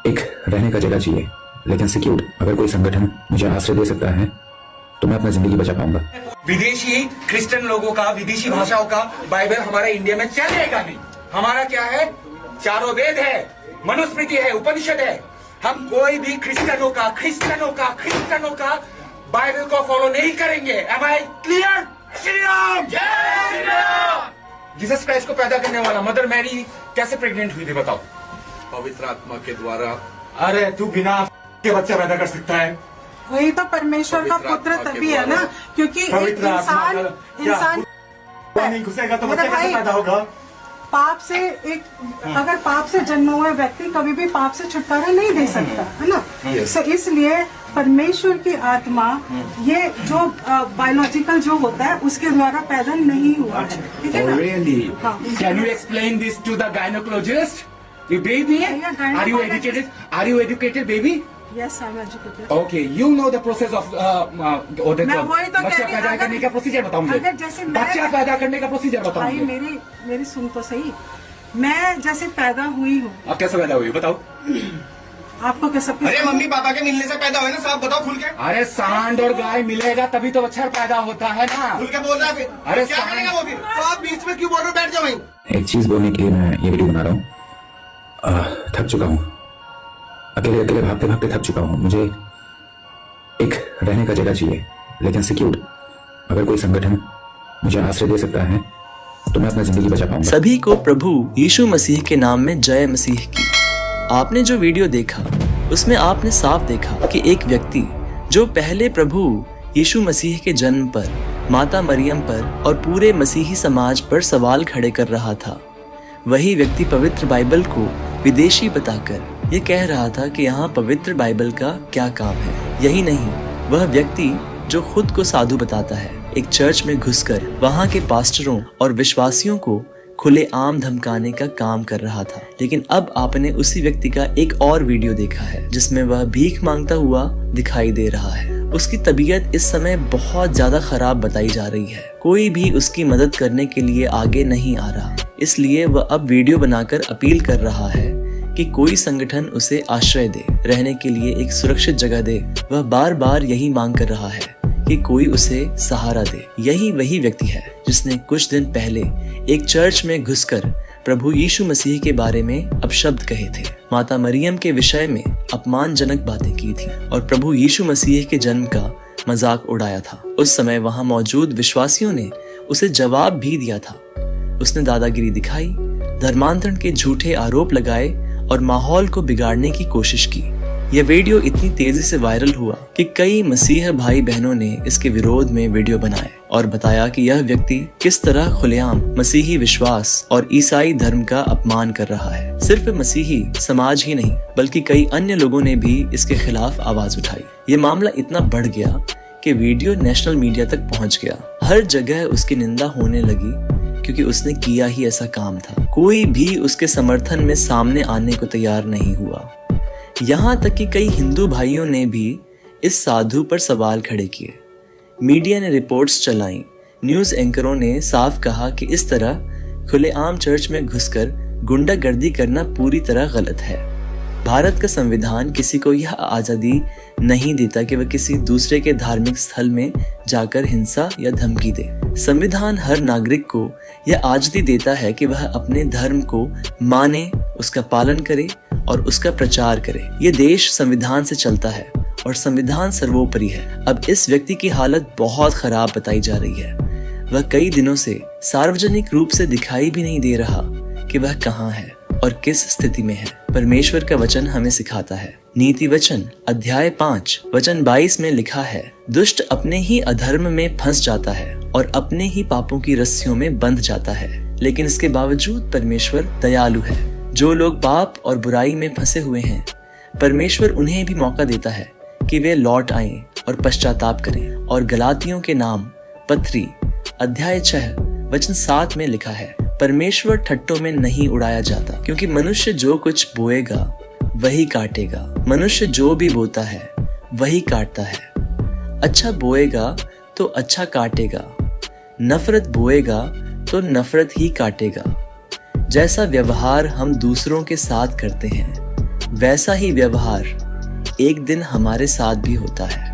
एक रहने का जगह चाहिए, लेकिन सिक्योर। अगर कोई संगठन मुझे आश्रय दे सकता है तो मैं अपनी जिंदगी बचा पाऊंगा। विदेशी क्रिश्चियन लोगों का, विदेशी भाषाओं का बाइबल हमारे इंडिया में चलेगा नहीं। हमारा क्या है? चारों वेद है, मनुस्मृति है, उपनिषद है। हम कोई भी क्रिश्चियनों का बाइबल को फॉलो नहीं करेंगे। Am I clear? Shri Ram, जय श्री राम। जीसस क्राइस्ट को पैदा करने वाला मदर मैरी कैसे प्रेग्नेंट हुई थी बताओ? पवित्र आत्मा के द्वारा। अरे तू बिना के बच्चा पैदा कर सकता है? वही तो परमेश्वर का पुत्र तभी है ना, क्योंकि इंसान नहीं घुसेगा तो बच्चा कैसे पैदा होगा? पाप से अगर पाप से जन्मा हुआ व्यक्ति कभी भी पाप से छुटकारा नहीं दे सकता, है ना। तो इसलिए परमेश्वर की आत्मा ये जो बायोलॉजिकल जो होता है उसके द्वारा पैदा नहीं हुआ है, ठीक है ना। Really? Can you explain this to the gynecologist? You baby? Are you educated? Are you educated, baby? Yes, I'm educated. Okay, you know the process of मैं वही तो बच्चा पैदा करने का प्रोसीजर बताऊंगी। अगर जैसे बच्चा पैदा करने का प्रोसीजर बताऊंगी। भाई मेरी सुन तो सही। मैं जैसे पैदा हुई हूँ। अब कैसे पैदा हुई बताओ? आपको कैसे? अरे मम्मी पापा के मिलने से पैदा हुए ना, साहब बताओ खुल के। अरे सांड और गाय मिलेगा तभी तो बच्चा पैदा होता है ना। खुल के बोल रहा है फिर। अरे क्या करेगा वो फिर? तो आप बीच में क्यों बोल रहे हो? बैठ जाओ वहीं। एक चीज बोलने के लिए मैं ये वीडियो बना रहा हूँ। थक चुका हूँ, अकेले भागते भागते थक चुका हूँ। मुझे एक रहने का जगह चाहिए, लेकिन सिक्योर। अगर कोई संगठन मुझे आश्रय दे सकता है तो मैं अपनी जिंदगी बचा पाऊंगा। सभी को प्रभु यीशु मसीह के नाम में जय मसीह की। आपने जो वीडियो देखा उसमें आपने साफ देखा कि एक व्यक्ति जो पहले प्रभु यीशु मसीह के जन्म पर, माता मरियम पर और पूरे मसीही समाज पर सवाल खड़े कर रहा था, वही व्यक्ति पवित्र बाइबल को विदेशी बताकर ये कह रहा था कि यहाँ पवित्र बाइबल का क्या काम है। यही नहीं, वह व्यक्ति जो खुद को साधु बताता है, एक चर्च में घुसकर वहाँ के पास्टरों और विश्वासियों को खुलेआम धमकाने का काम कर रहा था। लेकिन अब आपने उसी व्यक्ति का एक और वीडियो देखा है जिसमें वह भीख मांगता हुआ दिखाई दे रहा है। उसकी तबीयत इस समय बहुत ज्यादा खराब बताई जा रही है। कोई भी उसकी मदद करने के लिए आगे नहीं आ रहा, इसलिए वह अब वीडियो बनाकर अपील कर रहा है कि कोई संगठन उसे आश्रय दे, रहने के लिए एक सुरक्षित जगह दे। वह बार बार यही मांग कर रहा है कि कोई उसे सहारा दे। यही वही व्यक्ति है जिसने कुछ दिन पहले एक चर्च में घुसकर प्रभु यीशु मसीह के बारे में अपशब्द कहे थे, माता मरियम के विषय में अपमानजनक बातें की थी और प्रभु यीशु मसीह के जन्म का मजाक उड़ाया था। उस समय वहां मौजूद विश्वासियों ने उसे जवाब भी दिया था। उसने दादागिरी दिखाई, धर्मांतरण के झूठे आरोप लगाए और माहौल को बिगाड़ने की कोशिश की। यह वीडियो इतनी तेजी से वायरल हुआ कि कई मसीह भाई बहनों ने इसके विरोध में वीडियो बनाए और बताया कि यह व्यक्ति किस तरह खुलेआम मसीही विश्वास और ईसाई धर्म का अपमान कर रहा है। सिर्फ मसीही समाज ही नहीं बल्कि कई अन्य लोगों ने भी इसके खिलाफ आवाज उठाई। ये मामला इतना बढ़ गया कि वीडियो नेशनल मीडिया तक पहुंच गया। हर जगह उसकी निंदा होने लगी क्योंकि उसने किया ही ऐसा काम था। कोई भी उसके समर्थन में सामने आने को तैयार नहीं हुआ। यहाँ तक कि कई हिंदू भाइयों ने भी इस साधु पर सवाल खड़े किए। मीडिया ने रिपोर्ट्स चलाई, न्यूज़ एंकरों ने साफ कहा कि इस तरह खुलेआम चर्च में घुसकर गुंडागर्दी करना पूरी तरह गलत है। भारत का संविधान किसी को यह आज़ादी नहीं देता कि वह किसी दूसरे के धार्मिक स्थल में जाकर हिंसा या धमकी दे। संविधान हर नागरिक को यह आज़ादी देता है कि वह अपने धर्म को माने, उसका पालन करे और उसका प्रचार करे। ये देश संविधान से चलता है और संविधान सर्वोपरि है। अब इस व्यक्ति की हालत बहुत खराब बताई जा रही है। वह कई दिनों से सार्वजनिक रूप से दिखाई भी नहीं दे रहा कि वह कहाँ है और किस स्थिति में है। परमेश्वर का वचन हमें सिखाता है। नीति वचन अध्याय 5 वचन 22 में लिखा है, दुष्ट अपने ही अधर्म में फंस जाता है और अपने ही पापों की रस्सियों में बंध जाता है, लेकिन इसके बावजूद परमेश्वर दयालु है। जो लोग पाप और बुराई में फंसे हुए हैं, परमेश्वर उन्हें भी मौका देता है कि वे लौट आएं और पश्चाताप करें। और गलातियों के नाम पत्री अध्याय 6 वचन 7 में लिखा है, परमेश्वर ठट्टों में नहीं उड़ाया जाता, क्योंकि मनुष्य जो कुछ बोएगा वही काटेगा। मनुष्य जो भी बोता है वही काटता है। अच्छा बोएगा तो अच्छा काटेगा, नफरत बोएगा तो नफरत ही काटेगा। जैसा व्यवहार हम दूसरों के साथ करते हैं वैसा ही व्यवहार एक दिन हमारे साथ भी होता है।